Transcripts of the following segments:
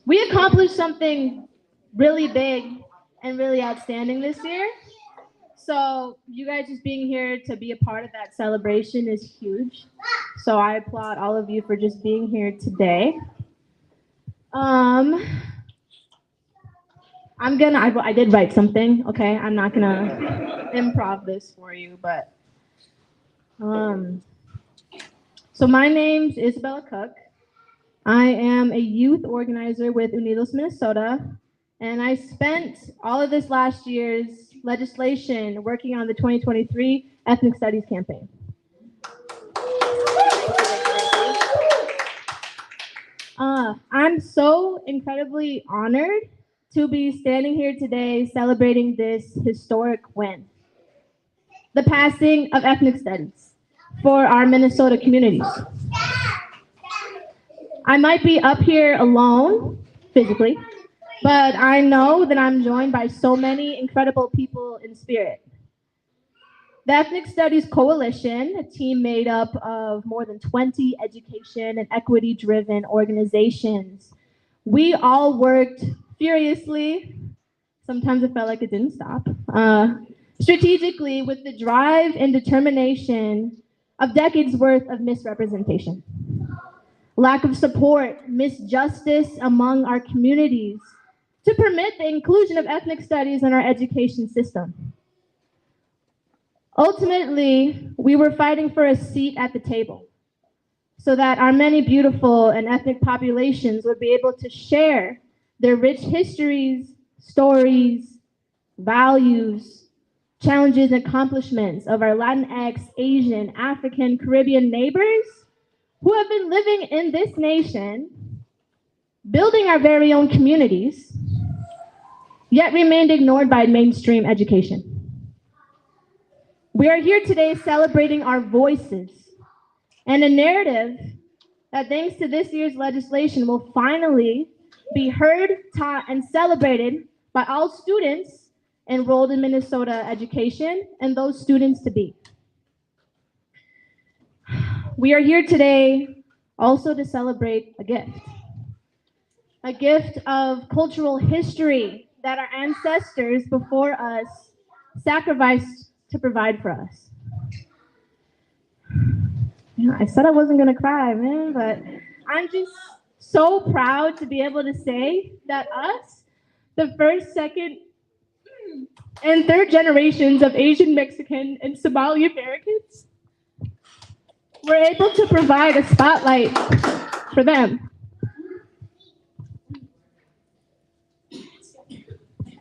We accomplished something really big and really outstanding this year. So you guys just being here to be a part of that celebration is huge. So I applaud all of you for just being here today. Um, I did write something. Okay, I'm not gonna improv this for you, but um, so my name's Isabella Cook. I am a youth organizer with Unidos Minnesota, and I spent all of this last year's legislation working on the 2023 Ethnic Studies campaign. I'm so incredibly honored to be standing here today celebrating this historic win, the passing of ethnic studies for our Minnesota communities. I might be up here alone physically, but I know that I'm joined by so many incredible people in spirit. The Ethnic Studies Coalition, a team made up of more than 20 education and equity driven organizations, we all worked furiously. Sometimes it felt like it didn't stop. Strategically, with the drive and determination of decades worth of misrepresentation, lack of support, misjustice among our communities to permit the inclusion of ethnic studies in our education system. Ultimately, we were fighting for a seat at the table so that our many beautiful and ethnic populations would be able to share their rich histories, stories, values, challenges, and accomplishments of our Latinx, Asian, African, Caribbean neighbors who have been living in this nation, building our very own communities, yet remained ignored by mainstream education. We are here today celebrating our voices and a narrative that, thanks to this year's legislation, will finally be heard, taught, and celebrated by all students enrolled in Minnesota education and those students to be. We are here today also to celebrate a gift of cultural history that our ancestors before us sacrificed to provide for us. Yeah, I said I wasn't gonna cry, man, but I'm just so proud to be able to say that us, the first, second, and third generations of Asian, Mexican, and Somali Americans, were able to provide a spotlight for them.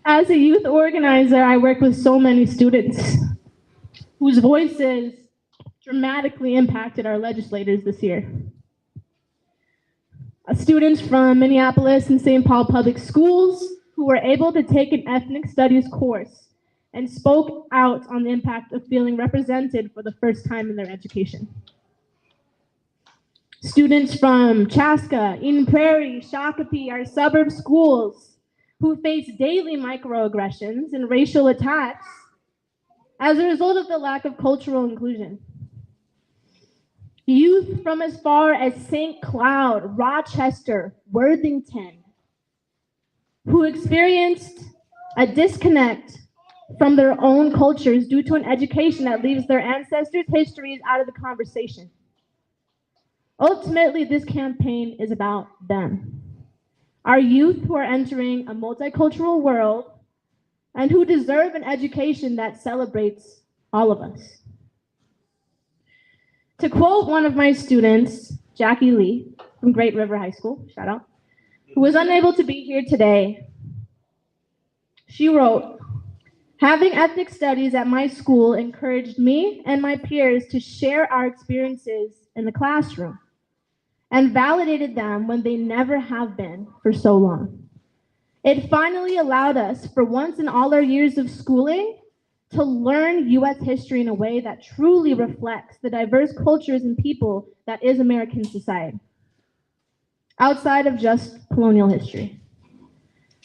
As a youth organizer, I work with so many students whose voices dramatically impacted our legislators this year. Students from Minneapolis and St. Paul Public Schools who were able to take an ethnic studies course and spoke out on the impact of feeling represented for the first time in their education. Students from Chaska, Eden Prairie, Shakopee, our suburb schools, who face daily microaggressions and racial attacks as a result of the lack of cultural inclusion. Youth from as far as St. Cloud, Rochester, Worthington, who experienced a disconnect from their own cultures due to an education that leaves their ancestors' histories out of the conversation. Ultimately, this campaign is about them. Our youth who are entering a multicultural world and who deserve an education that celebrates all of us. To quote one of my students, Jackie Lee from Great River High School, shout out, who was unable to be here today, she wrote, "Having ethnic studies at my school encouraged me and my peers to share our experiences in the classroom and validated them when they never have been for so long. It finally allowed us, for once in all our years of schooling, to learn U.S. history in a way that truly reflects the diverse cultures and people that is American society, outside of just colonial history.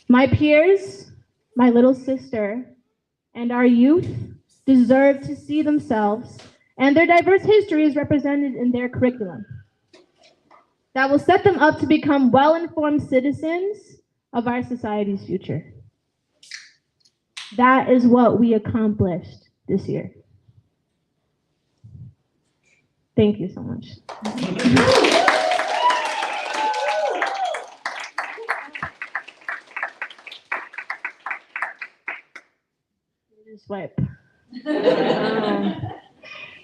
My peers, my little sister, and our youth deserve to see themselves and their diverse histories represented in their curriculum. that will set them up to become well-informed citizens of our society's future. That is what we accomplished this year. Thank you so much. Swipe.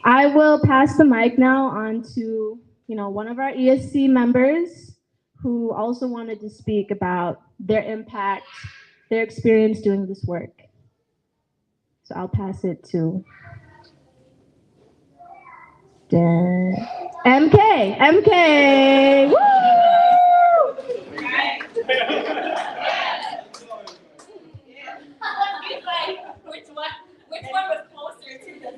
I will pass the mic now on to one of our ESC members who also wanted to speak about their impact, their experience doing this work. So I'll pass it to MK. MK! Woo! Which one was closer to the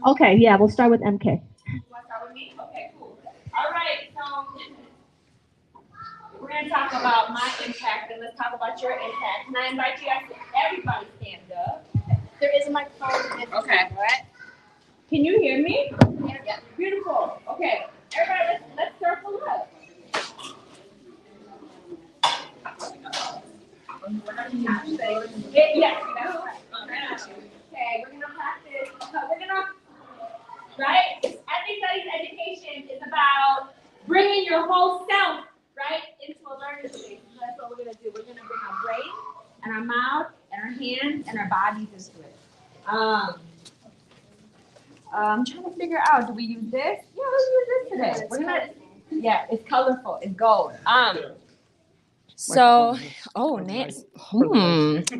Okay, yeah, we'll start with MK. Want to start with me? Okay, cool. All right, so we're going to talk about my impact, and let's talk about your impact. And I invite you guys to everybody stand up. There is a microphone. Okay. All right. Can you hear me? Yeah. Beautiful. Okay. Everybody, let's circle up. Yes. Okay, we're gonna practice. Right? Ethnic studies education is about bringing your whole self, right, into a learning space. So that's what we're gonna do. We're gonna bring our brain and our mouth and our hands and our bodies into it. I'm trying to figure out, do we use this? Yeah, let's use this today. We're gonna, yeah, it's colorful, it's gold. So, oh, nice.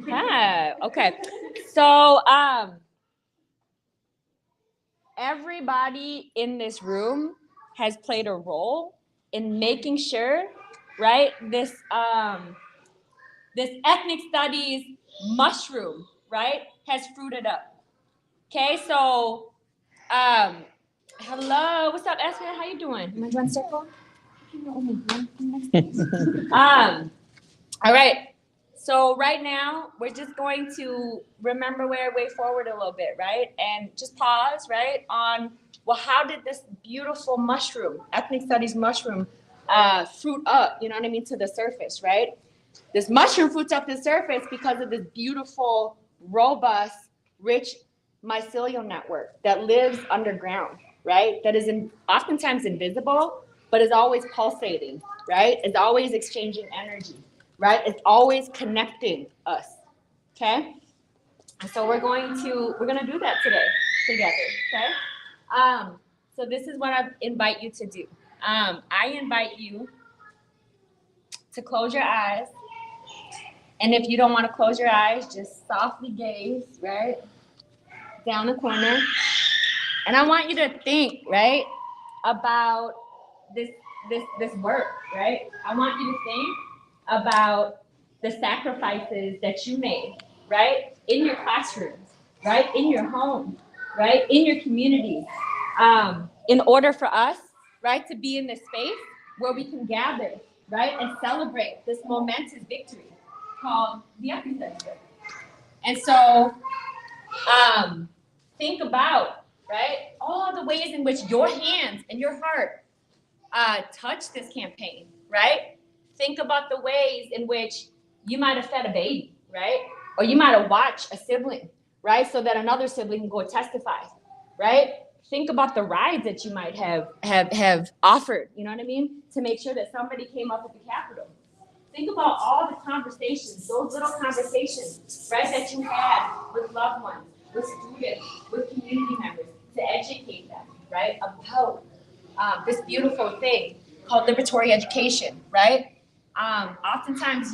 Yeah, okay. So, everybody in this room has played a role in making sure, right, this ethnic studies mushroom, right, has fruited up. Okay, so, hello, what's up, Esme? How you doing? Am I doing circle? All right. So right now, we're just going to remember our way forward a little bit, right? And just pause, right, on, well, how did this beautiful mushroom, ethnic studies mushroom, fruit up, you know what I mean, to the surface, right? This mushroom fruits up the surface because of this beautiful, robust, rich mycelial network that lives underground, right? That is oftentimes invisible, but is always pulsating, right? It's always exchanging energy, right? It's always connecting us, okay? And so we're gonna do that today together, okay? So this is what I invite you to do. I invite you to close your eyes. And if you don't want to close your eyes, just softly gaze, right? Down the corner. And I want you to think, right, about this work, right? I want you to think about the sacrifices that you made, right? In your classrooms, right? In your home, right? In your community. In order for us, right, to be in this space where we can gather, right, and celebrate this momentous victory called the Ethnic Studies Book. And so, think about, right, all the ways in which your hands and your heart touched this campaign, right? Think about the ways in which you might have fed a baby, right? Or you might have watched a sibling, right? So that another sibling can go testify, right? Think about the rides that you might have offered, you know what I mean? To make sure that somebody came up at the Capitol. Think about all the conversations, those little conversations, right, that you had with loved ones, with students, with community members, to educate them, right, about this beautiful thing called liberatory education, right? Oftentimes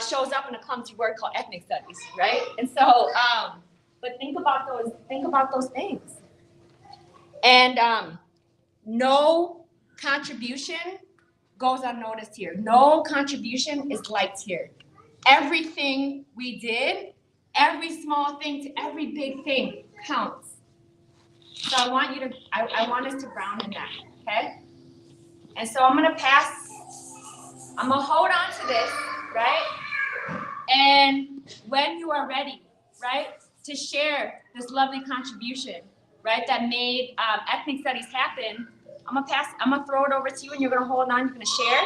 shows up in a clumsy word called ethnic studies, right? And so, but think about those things. And no contribution goes unnoticed here. No contribution is liked here. Everything we did, every small thing to every big thing counts. So I want us to ground in that, okay? And so I'm gonna hold on to this, right? And when you are ready, right, to share this lovely contribution, right, that made ethnic studies happen, I'm gonna throw it over to you and you're gonna hold on, you're gonna share,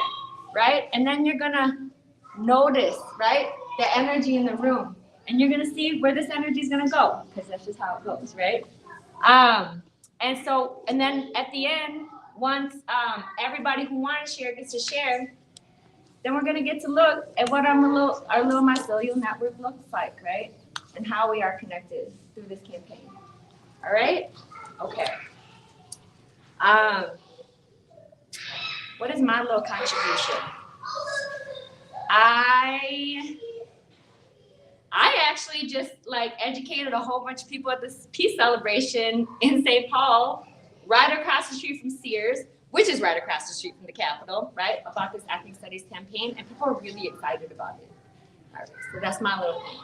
right? And then you're gonna notice, right, the energy in the room. And you're gonna see where this energy is gonna go, because that's just how it goes, right? And then at the end, once everybody who wanted to share gets to share, then we're gonna get to look at what our little mycelial network looks like, right? And how we are connected through this campaign. All right? Okay. What is my little contribution? I actually just like educated a whole bunch of people at this peace celebration in St. Paul, right across the street from Sears, which is right across the street from the Capitol, right? About this ethnic studies campaign, and people are really excited about it. All right, so that's my little thing.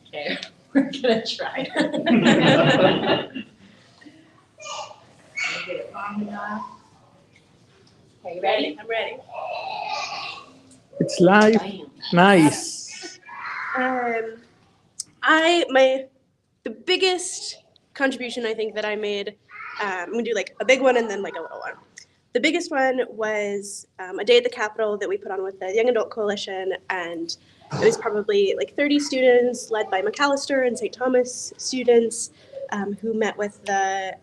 Okay, we're gonna try. Get it long enough. Okay, you ready? I'm ready. It's live. Bam. Nice. The biggest contribution I think that I made, I'm gonna do like a big one and then like a little one. The biggest one was a day at the Capitol that we put on with the Young Adult Coalition, and it was probably like 30 students led by McAllister and St. Thomas students who met with the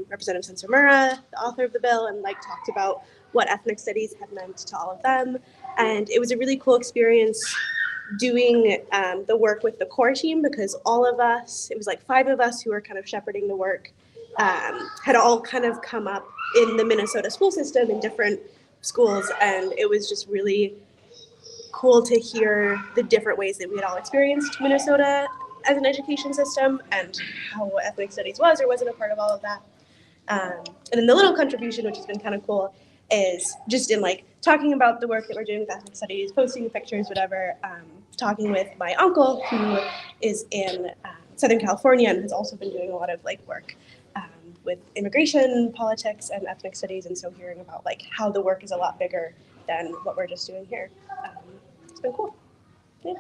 Representative Sensamura, the author of the bill, and like talked about what ethnic studies had meant to all of them. And it was a really cool experience doing the work with the core team, because all of us, it was like 5 of us who were kind of shepherding the work, had all kind of come up in the Minnesota school system in different schools, and it was just really cool to hear the different ways that we had all experienced Minnesota as an education system and how ethnic studies was or wasn't a part of all of that. And then the little contribution, which has been kind of cool, is just in like talking about the work that we're doing with ethnic studies, posting pictures, whatever, talking with my uncle who is in Southern California and has also been doing a lot of like work with immigration, politics, and ethnic studies, and so hearing about like how the work is a lot bigger than what we're just doing here. It's been cool. Yeah.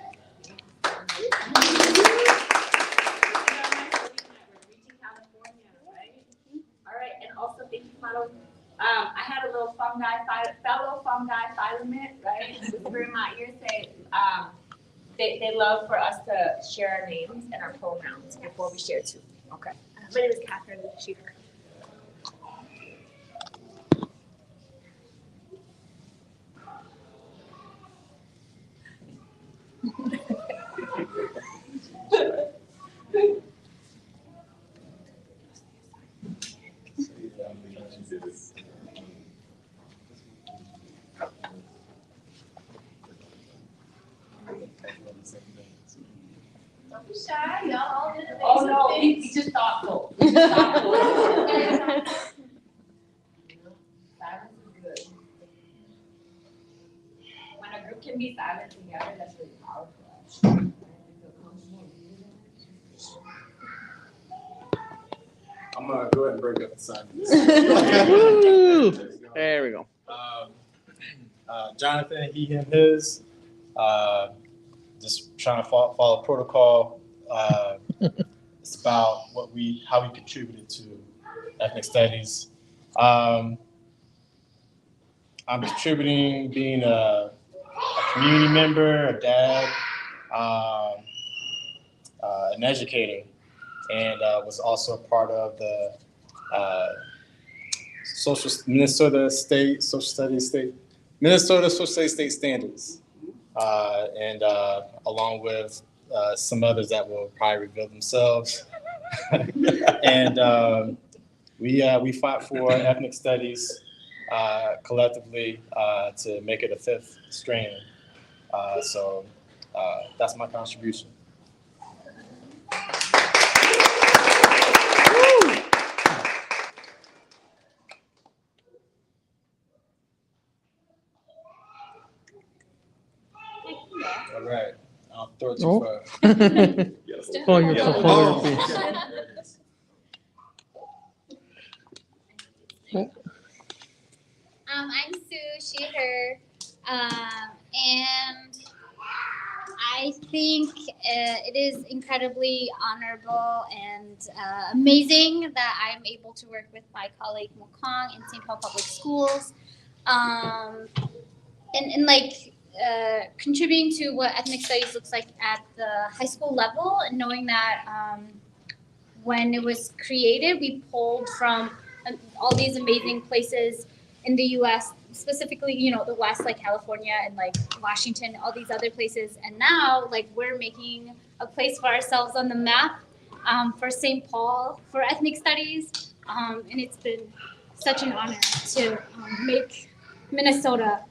All right, and also thank you, Funnel. I had a little fellow fungi filament, right? Whisper in my ear say, they love for us to share our names and our pronouns before we share too. Okay. My name is Catherine Sheefer. Don't be shy, y'all all did amazing Oh no, things. he's just thoughtful. He's just thoughtful. Silence is good. When a group can be silent together, that's really powerful. I'm gonna go ahead and break up the silence. Woo! There we go. Jonathan, he, him, his. Just trying to follow protocol. It's about how we contributed to ethnic studies. I'm contributing being a community member, a dad, an educator, and was also a part of the Minnesota Social Studies State Standards, and along with some others that will probably reveal themselves. And we fought for ethnic studies collectively to make it a 5th strand. So that's my contribution. All right. I'll throw it to Oh. for. Oh, you're so Oh. I'm Sue, she, her, and I think it is incredibly honorable and amazing that I'm able to work with my colleague Mokong in St. Paul Public Schools, and like contributing to what ethnic studies looks like at the high school level, and knowing that when it was created, we pulled from all these amazing places in the U.S., specifically, you know, the West, like California and like Washington, all these other places. And now, like, we're making a place for ourselves on the map for St. Paul for ethnic studies. And it's been such an honor to make Minnesota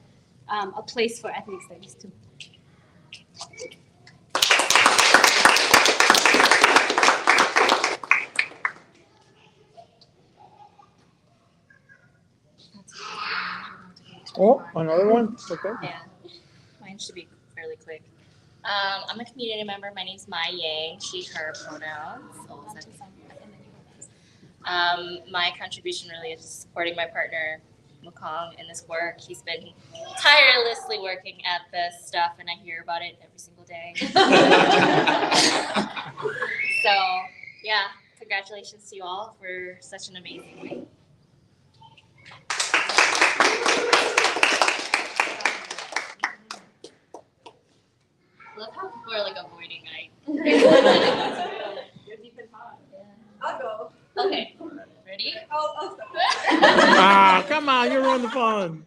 a place for ethnic studies too. Oh, another one? Okay. Yeah, mine should be fairly quick. I'm a community member. My name's Mai Ye, she, her pronouns. My contribution really is just supporting my partner, Mokong, in this work. He's been tirelessly working at this stuff, and I hear about it every single day. So, yeah, congratulations to you all for such an amazing week. Love how people are like avoiding I'll go. Okay, ready? I'll stop. Ah, come on, you're on the phone.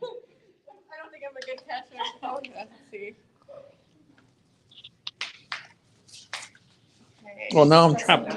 I don't think I'm a good catcher. Oh, let's see. Well, now I'm trapped.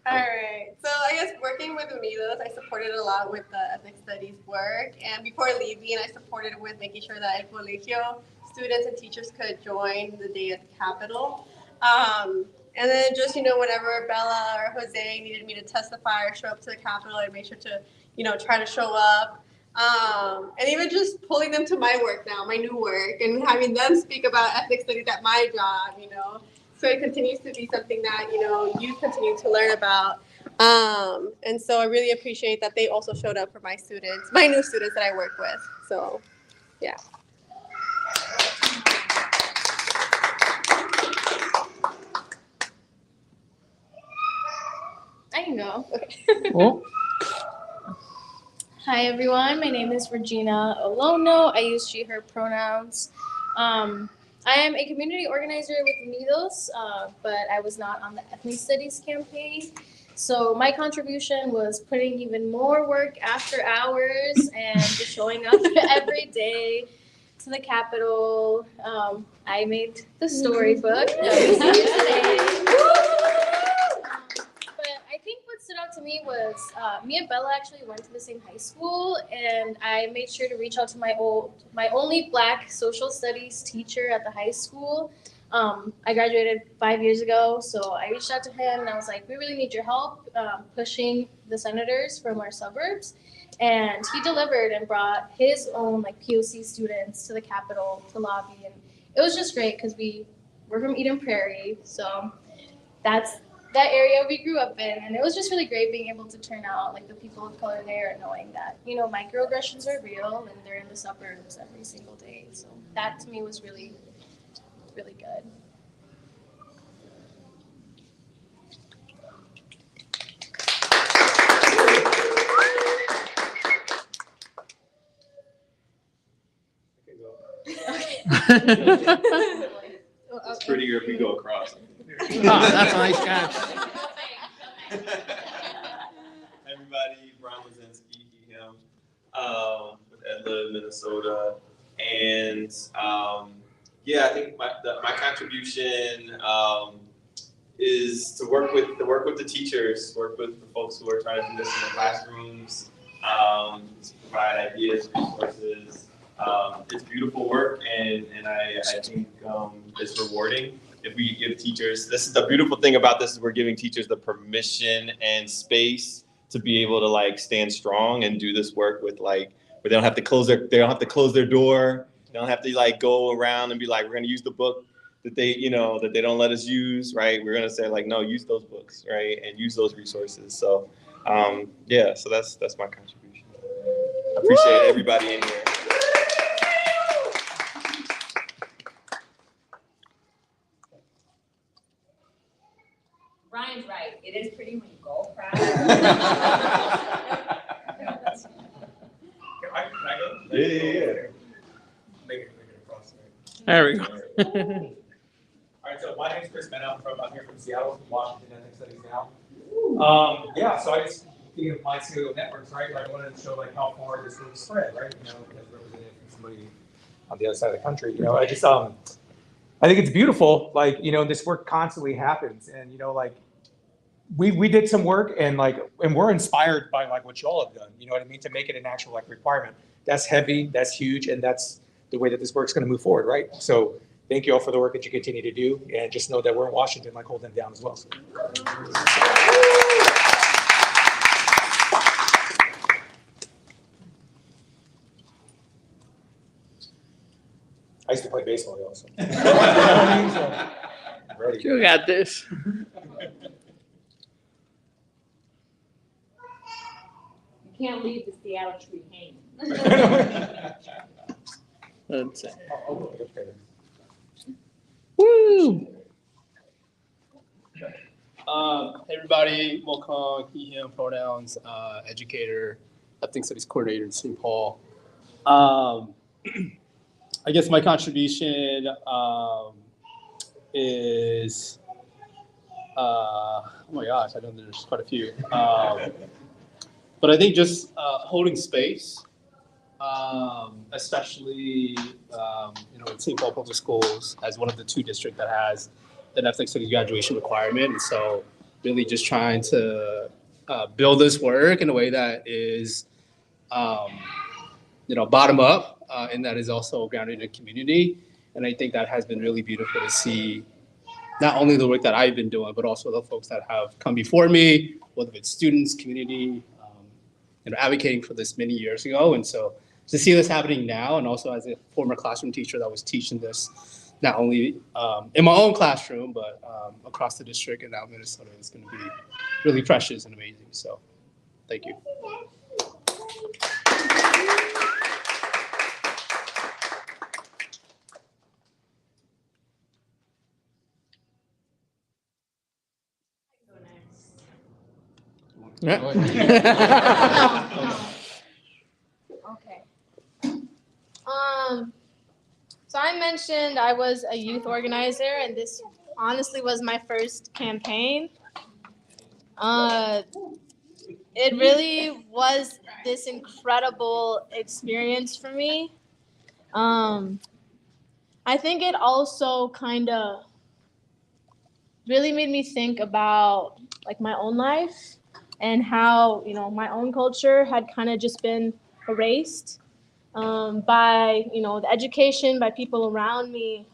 All right. So I guess working with Unidos, I supported a lot with the ethnic studies work. And before leaving, I supported with making sure that El Colegio students and teachers could join the day at the Capitol. And then just, you know, whenever Bella or Jose needed me to testify or show up to the Capitol, I made sure to, you know, try to show up. And even just pulling them to my work now, my new work, and having them speak about ethnic studies at my job, you know. So it continues to be something that, you know, you continue to learn about. And so I really appreciate that they also showed up for my students, my new students that I work with. So, yeah. I can go. Oh, Hi everyone, my name is Regina Olono. I use she, her pronouns. I am a community organizer with Unidos, but I was not on the ethnic studies campaign. So my contribution was putting even more work after hours and just showing up every day to the Capitol. I made the storybook that was here today. But I think what stood out to me was me and Bella actually went to the same high school, and I made sure to reach out to my only Black social studies teacher at the high school. I graduated 5 years ago, so I reached out to him and I was like, we really need your help pushing the senators from our suburbs. And he delivered and brought his own like POC students to the Capitol to lobby, and it was just great because we're from Eden Prairie, so that's that area we grew up in, and it was just really great being able to turn out like the people of color there, and knowing that, you know, microaggressions are real and they're in the suburbs every single day. So that to me was really, really good. It's prettier if we go across. ah, that's a nice catch. Everybody, Brian Lazinski, him, with Edla, Minnesota. And yeah, I think my contribution is to work with the teachers, work with the folks who are trying to do this in the classrooms, to provide ideas, resources. It's beautiful work, and I think it's rewarding. If we give teachers, this is the beautiful thing about this, is we're giving teachers the permission and space to be able to like stand strong and do this work with like, where they don't have to close their door. You don't have to like go around and be like, we're gonna use the book that they, that they don't let us use, right? We're gonna say like, no, use those books, right? And use those resources. So yeah, so that's my contribution. I appreciate everybody in here. Ryan's right. It is pretty when you go proud. Can I go? Yeah. Make it across There we go. All right, so my name is Chris Mena. I'm here from Seattle, from Washington Ethnic Studies Now. Yeah, so I just thinking of my Seattle networks, right? Like I wanted to show like how far this work spread, right? As represented from somebody on the other side of the country. I just I think it's beautiful. Like this work constantly happens, and like we did some work, and we're inspired by like what y'all have done. You know what I mean? To make it an actual like requirement. That's heavy. That's huge, and that's the way that this work's going to move forward, right? So. Thank you all for the work that you continue to do, and just know that we're in Washington, like holding them down as well. So. I used to play baseball also. Ready. You got this. You can't leave the Seattle tree hanging. Let's see. Oh, okay. Woo! Hey everybody, Mokong, he, him, pronouns, educator, ethnic studies coordinator in St. Paul. I guess my contribution is, oh my gosh, I know there's quite a few. But I think just holding space, especially in St. Paul Public Schools as one of the 2 districts that has an ethnic studies graduation requirement. And so really just trying to build this work in a way that is, bottom up and that is also grounded in the community. And I think that has been really beautiful to see not only the work that I've been doing, but also the folks that have come before me, whether it's students, community, advocating for this many years ago. And so to see this happening now, and also as a former classroom teacher that was teaching this, not only in my own classroom, but across the district and out Minnesota, is going to be really precious and amazing. So thank you. Okay. So I mentioned I was a youth organizer, and this honestly was my first campaign. It really was this incredible experience for me. I think it also kind of really made me think about like my own life and how, my own culture had kind of just been erased by, the education, by people around me.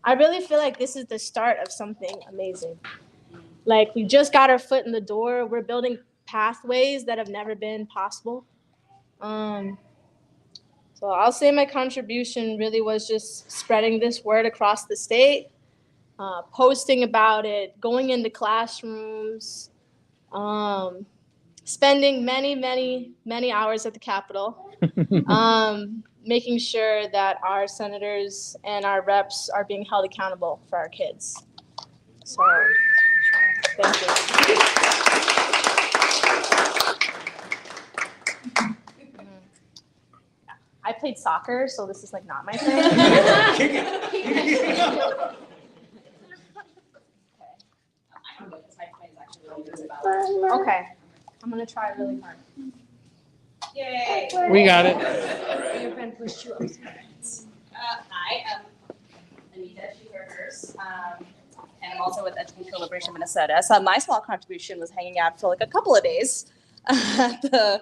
I really feel like this is the start of something amazing. Like we just got our foot in the door. We're building pathways that have never been possible. So I'll say my contribution really was just spreading this word across the state, posting about it, going into classrooms, spending many, many, many hours at the Capitol, making sure that our senators and our reps are being held accountable for our kids. So, thank you. I played soccer, so this is like not my thing. Okay, I'm gonna try really hard. Yay! We got it. Your friend pushed you up. Hi, I'm Anita, she, her, hers. And I'm also with Education Liberation Minnesota. So my small contribution was hanging out for like a couple of days at the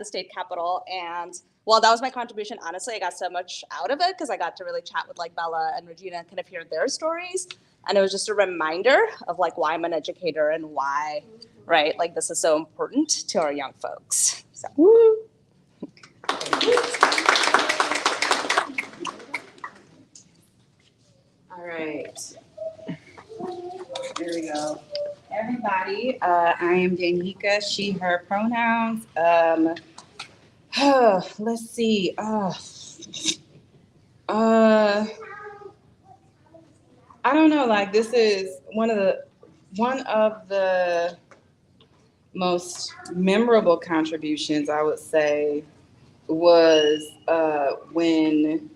state capitol. And while that was my contribution, honestly, I got so much out of it because I got to really chat with like Bella and Regina and kind of hear their stories. And it was just a reminder of like why I'm an educator and why, right, like this is so important to our young folks. So. All right. Here we go. Everybody, I am Danica, she, her pronouns. Let's see. I don't know, like this is one of the most memorable contributions, I would say, was when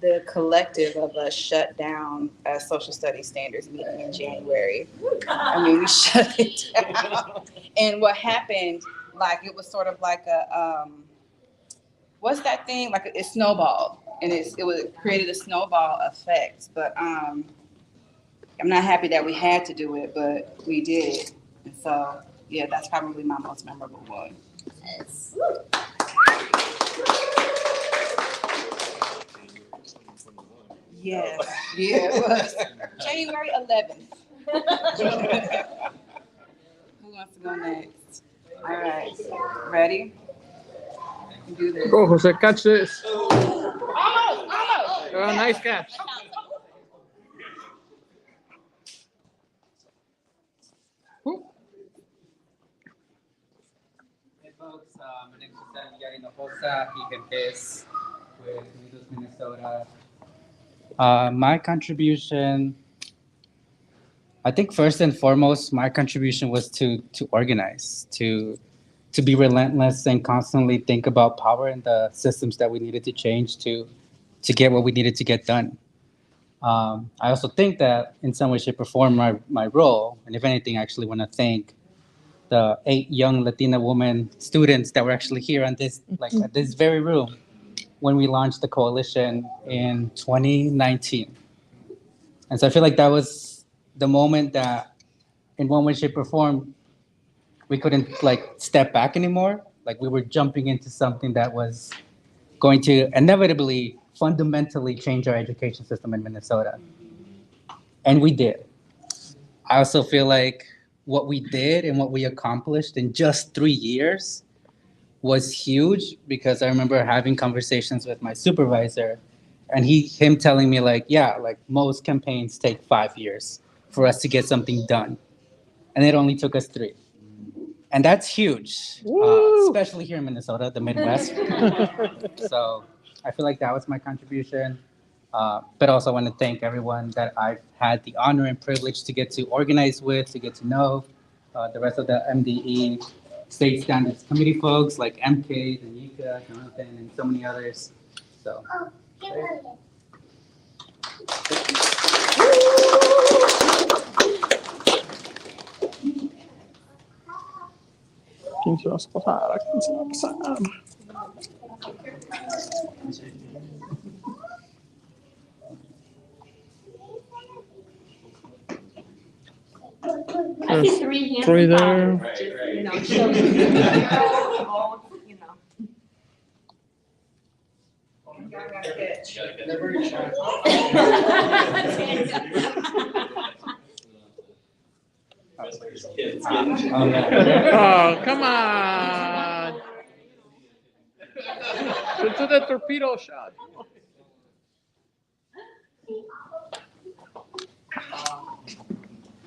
the collective of us shut down a social studies standards meeting in January. I mean, we shut it down. And what happened, like, it was sort of like a, what's that thing? Like, it snowballed. And it created a snowball effect. But I'm not happy that we had to do it, but we did. And so, yeah, that's probably my most memorable one. Yes. Yeah, it was January 11th. Who wants to go next? All right, ready? Do this. Go, Jose, catch this. Almost. Oh, nice catch. Hey folks, my name is Jose Yari Hinojosa, Hijas with Unidos, Minnesota. My contribution, I think first and foremost, my contribution was to organize, to be relentless and constantly think about power and the systems that we needed to change to get what we needed to get done. I also think that in some way, shape, or form, my role, and if anything, I actually want to thank the 8 young Latina women students that were actually here on this, like at this very room, when we launched the coalition in 2019. And so I feel like that was the moment that in one way, shape, or form, we couldn't like step back anymore. Like we were jumping into something that was going to inevitably, fundamentally change our education system in Minnesota. And we did. I also feel like what we did and what we accomplished in just 3 years was huge, because I remember having conversations with my supervisor and him telling me like, yeah, like most campaigns take 5 years for us to get something done. And it only took us 3. And that's huge, especially here in Minnesota, the Midwest. So I feel like that was my contribution. But also I want to thank everyone that I've had the honor and privilege to get to organize with, to get to know, the rest of the MDE State Standards Committee folks like MK, Danica, Jonathan, and so many others. So. ¿Quién se va a pasar? ¿Quién se va a pasar? I see 3 hands. 3 in there. power. Just, you know, show you know. Oh, come on. Into the torpedo shot.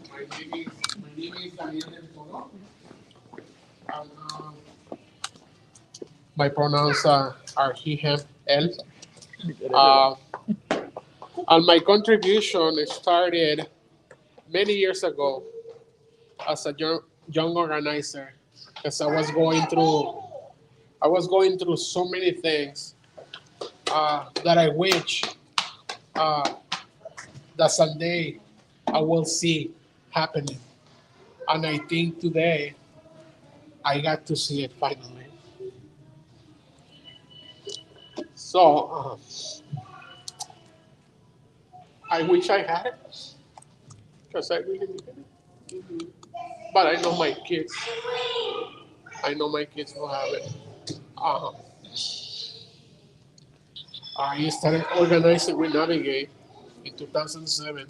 My name is Daniel Del Toro. My pronouns are he, him, él. And my contribution started many years ago as a young organizer, because I was going through so many things that I wish that someday I will see happening. And I think today I got to see it finally. So I wish I had it, because I really needed it. But I know my kids will have it. I started organizing with Navigate in 2007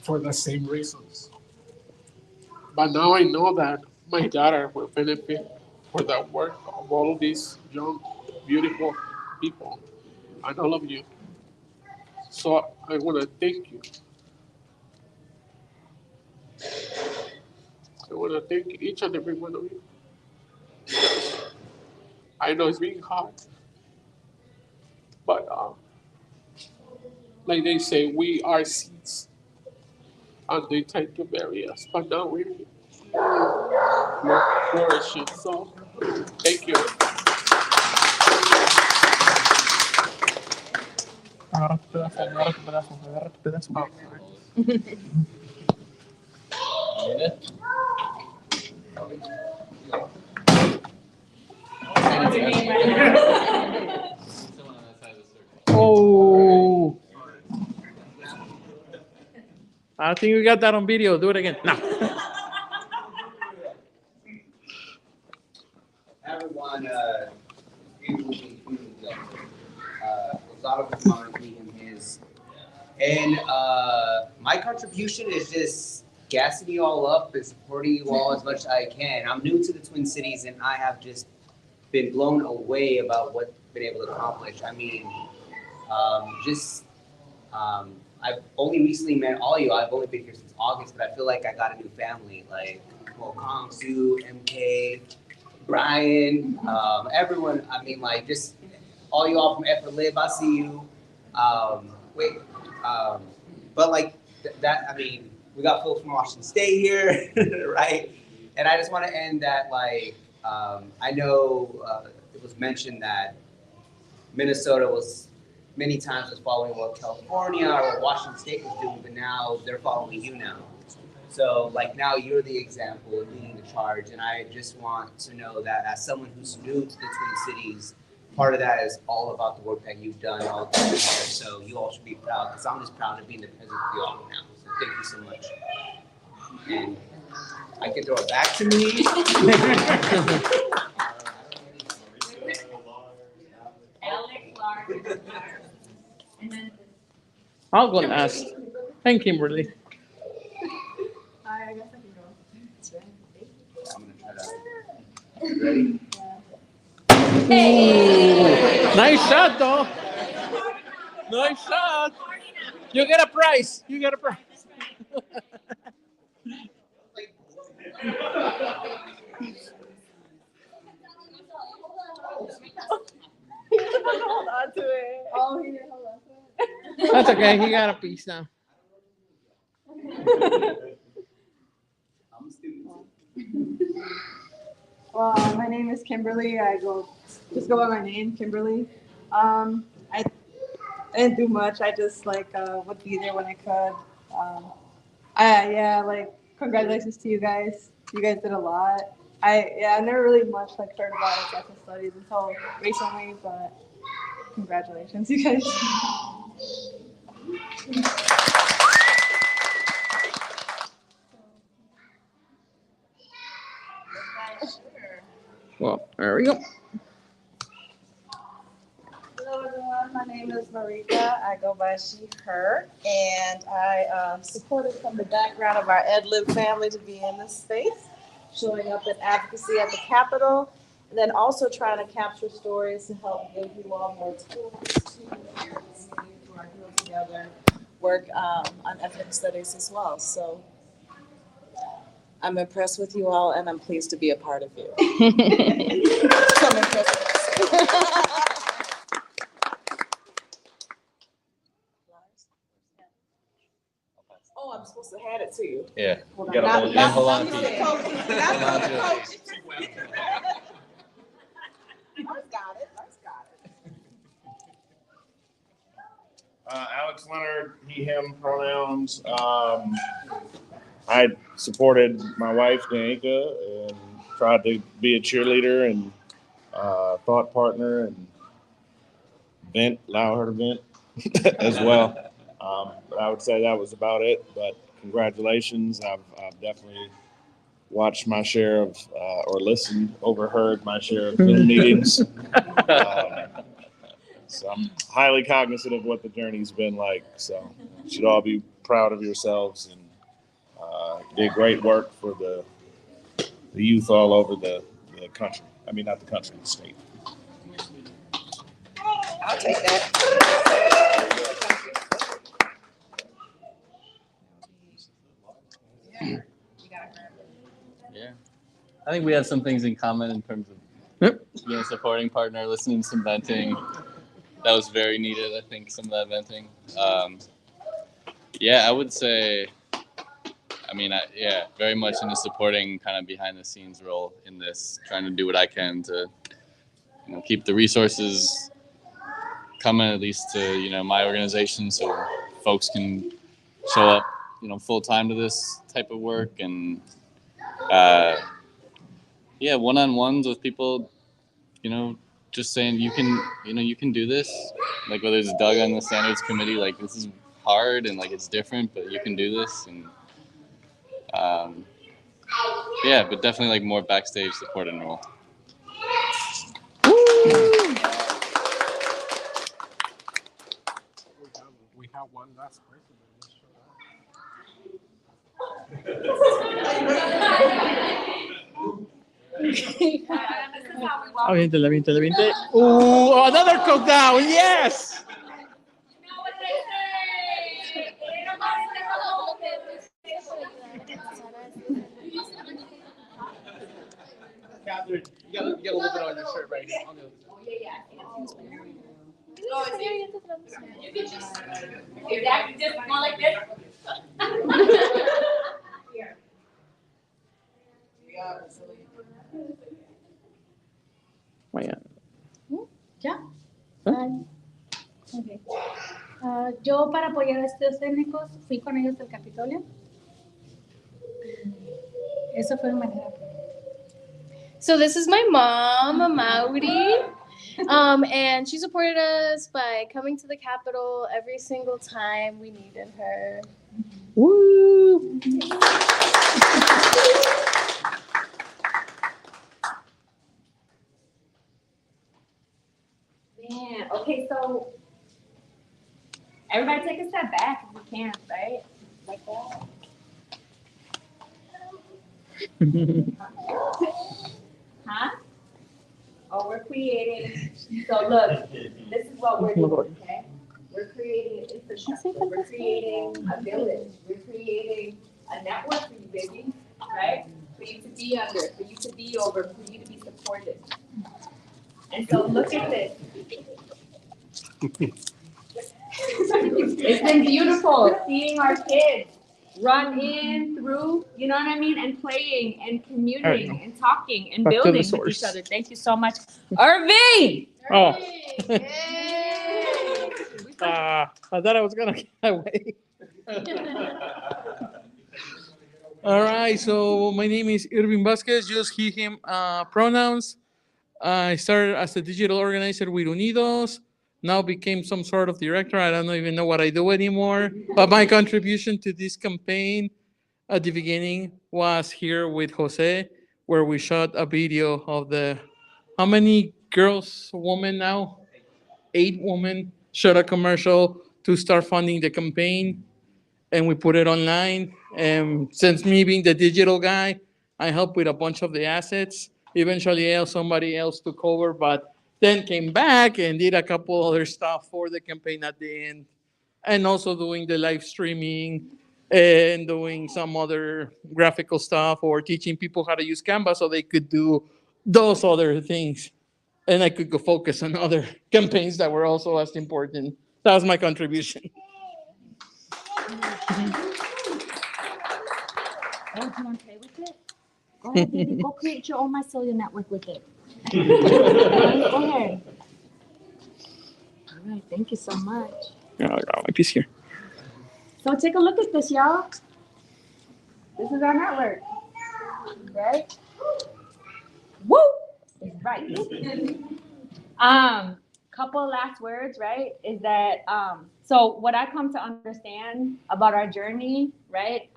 for the same reasons. But now I know that my daughter will benefit for the work of all of these young, beautiful people and all of you. So I want to thank you. I want to thank each and every one of you. I know it's being hard, but like they say, we are seeds, and they tend to bury us. But now we're flourishing. So thank you. Agarra tu pedazo, agarra tu pedazo, agarra tu pedazo. Oh. I think we got that on video. Do it again. No. Everyone, Lozado Kumar, he and his. And my contribution is just gassing you all up and supporting you all as much as I can. I'm new to the Twin Cities, and I have just been blown away about what I've been able to accomplish. I mean, I've only recently met all of you. I've only been here since August, but I feel like I got a new family. Like Kong, Sue, MK, Brian, everyone. I mean, like just all you all from Effort Live. I see you. But like that. I mean, we got folks from Washington State here, right? And I just want to end that like I know it was mentioned that Minnesota was many times was following what California or what Washington State was doing, but now they're following you now. So like now you're the example of leading the charge, and I just want to know that as someone who's new to the Twin Cities, part of that is all about the work that you've done all the time here. So you all should be proud, because I'm just proud to be in the presence of you all now. So thank you so much. And I can throw it back to me. I'll go last. Thank Kimberly. I guess I can go. I'm gonna try to. Ready? Ooh, nice shot, though. Nice shot. You get a prize. You get a prize. Hold on to it. Oh, he didn't hold on to it. That's okay. He got a piece now. Well, my name is Kimberly. I just go by my name, Kimberly. I didn't do much. I just would be there when I could. Congratulations to you guys. You guys did a lot. I never really much heard about ethnic studies until recently, but congratulations, you guys. Well, there we go. Hello everyone, my name is Marika. I go by she, her, and I supported from the background of our EdLib family to be in this space, showing up at advocacy at the Capitol, and then also trying to capture stories to help give you all more tools to our Heal Together work on ethnic studies as well. So I'm impressed with you all, and I'm pleased to be a part of you. Come impressed with us. Oh, I'm supposed to hand it to you. Yeah. Hold You on. gotta hold it. Not Hold on for to the it. coach. Not Hold on for the to it. coach. Ours got it. Ours got it. Alex Leonard, he, him pronouns. I supported my wife, Danica, and tried to be a cheerleader and thought partner and allow her to vent as well. But I would say that was about it. But congratulations. I've definitely watched my share of, or overheard my share of Zoom meetings. So I'm highly cognizant of what the journey's been like. So you should all be proud of yourselves and did great work for the youth all over the country. I mean, not the country, the state. I'll take that. Yeah. I think we have some things in common in terms of being a supporting partner, listening to some venting. That was very needed, I think, some of that venting. Yeah, I would say, very much in a supporting kind of behind the scenes role in this, trying to do what I can to, keep the resources coming at least to, my organization so folks can show up, full time to this type of work and, one-on-ones with people, just saying you can do this. Like whether it's Doug on the standards committee, like this is hard and like it's different, but you can do this. And but definitely like more backstage support and role. We have one last person. Aviéntale. Another cook down. Yes. Catherine, you got a little bit on your shirt right now. You can just exactly just more like this. ¿Ya? Okay. Yo para apoyar a estos técnicos fui con ellos al Capitolio. Eso fue una manera. So this is my mom, Mauri, and she supported us by coming to the Capitol every single time we needed her. Woo! Man, okay, so everybody take a step back if you can, right? Like that. Huh? Oh, we're creating. So look, this is what we're doing, okay? We're creating an infrastructure. We're creating a village. We're creating a network for you, baby, right? For you to be under, for you to be over, for you to be supported. And so look at this. It's been beautiful seeing our kids run in through, you know what I mean, and playing and communing and talking and building with each other. Thank you so much, Irving. Oh. I thought I was gonna get away. All right, so my name is Irving Vasquez, use he, him pronouns. I started as a digital organizer with Unidos, now became some sort of director. I don't even know what I do anymore. But my contribution to this campaign at the beginning was here with Jose, where we shot a video of how many girls, women now? 8 women shot a commercial to start funding the campaign. And we put it online. And since me being the digital guy, I helped with a bunch of the assets. Eventually, somebody else took over, but then came back and did a couple other stuff for the campaign at the end. And also doing the live streaming and doing some other graphical stuff or teaching people how to use Canva so they could do those other things. And I could go focus on other campaigns that were also as important. That was my contribution. Oh, do you want to play with it? Go ahead, baby. Go create your own mycelial network with it. Go ahead. All right, thank you so much. I got my piece here. So take a look at this, y'all. This is our network, right? Woo! It's right. Couple last words, right? Is that so what I come to understand about our journey, right?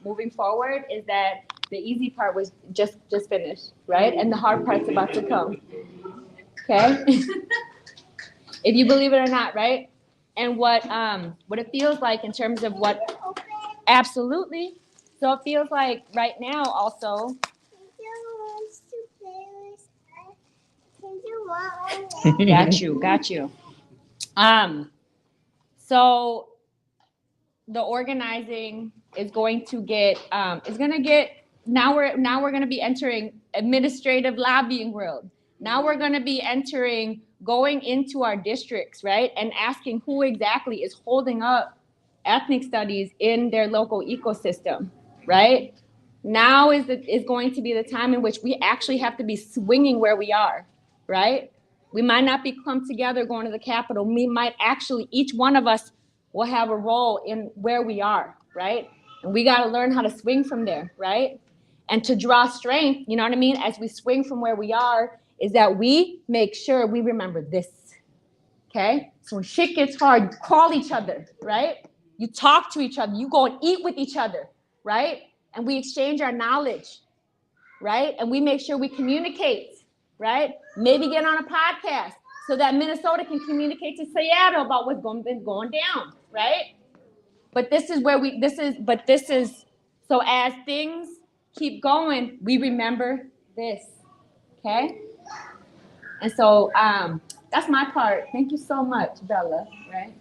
Moving forward is that the easy part was just finished, right? And the hard part's about to come. Okay? If you believe it or not, right? And what it feels like in terms of what absolutely. So it feels like right now also. Got you. So the organizing is going to get now we're going to be entering administrative lobbying world. Now we're going to be entering going into our districts, right? And asking who exactly is holding up ethnic studies in their local ecosystem, right? Now is going to be the time in which we actually have to be swinging where we are, right? We might not be clumped together going to the Capitol. We might actually, each one of us will have a role in where we are, right? And we got to learn how to swing from there, right? And to draw strength, you know what I mean? As we swing from where we are, is that we make sure we remember this, okay? So when shit gets hard, you call each other, right? You talk to each other. You go and eat with each other, right? And we exchange our knowledge, right? And we make sure we communicate, right? Maybe get on a podcast so that Minnesota can communicate to Seattle about what's been going down, right? But this is where so as things keep going, we remember this, okay? And so that's my part. Thank you so much, Bella, right?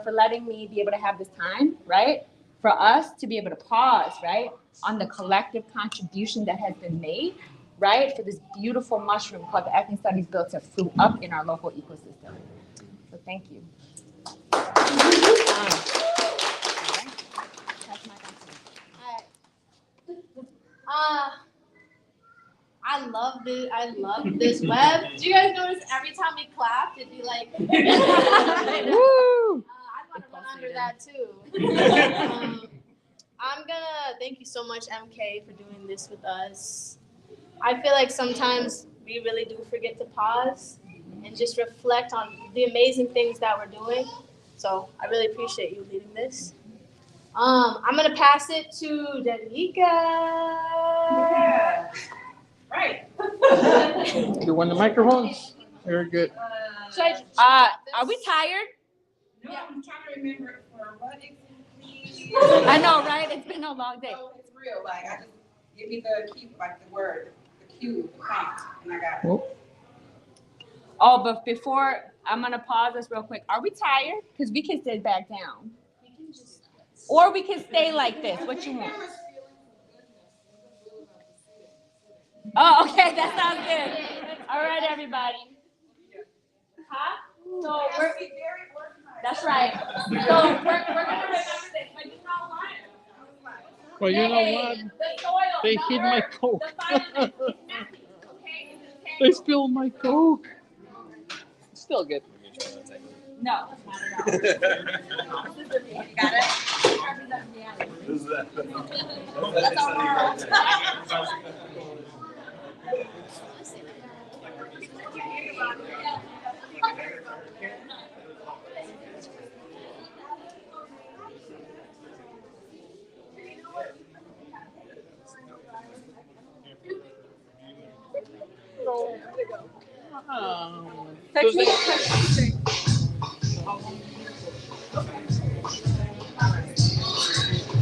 For letting me be able to have this time, right? For us to be able to pause, right? On the collective contribution that has been made, right? For this beautiful mushroom called the Ethnic Studies Bill to fruit up in our local ecosystem. So thank you. I love this web. Do you guys notice every time we clapped, it'd be like, Woo! I want to run under that too. I'm gonna thank you so much, MK, for doing this with us. I feel like sometimes we really do forget to pause and just reflect on the amazing things that we're doing. So I really appreciate you leading this. I'm gonna pass it to Danica. Yeah. Right. You want the microphones? Very good. Are we tired? No, I'm trying to remember for what exactly. I know, right? It's been a long day. No, it's real. Like, I just give me the cue, like the word, the cue, the prompt, and I got it. Oh, but before, I'm gonna pause this real quick. Are we tired? Because we can sit back down. Or we can stay like this. What you want? Oh, okay, that sounds good. All right, everybody. Huh? So that's right. So we're gonna remember this, but you know what? Well, you know what? The soil, They the hid my earth, Coke. the vitamins, nothing, okay? They spilled my Coke. Still good. No, not at all. You got it? That's all wrong. Does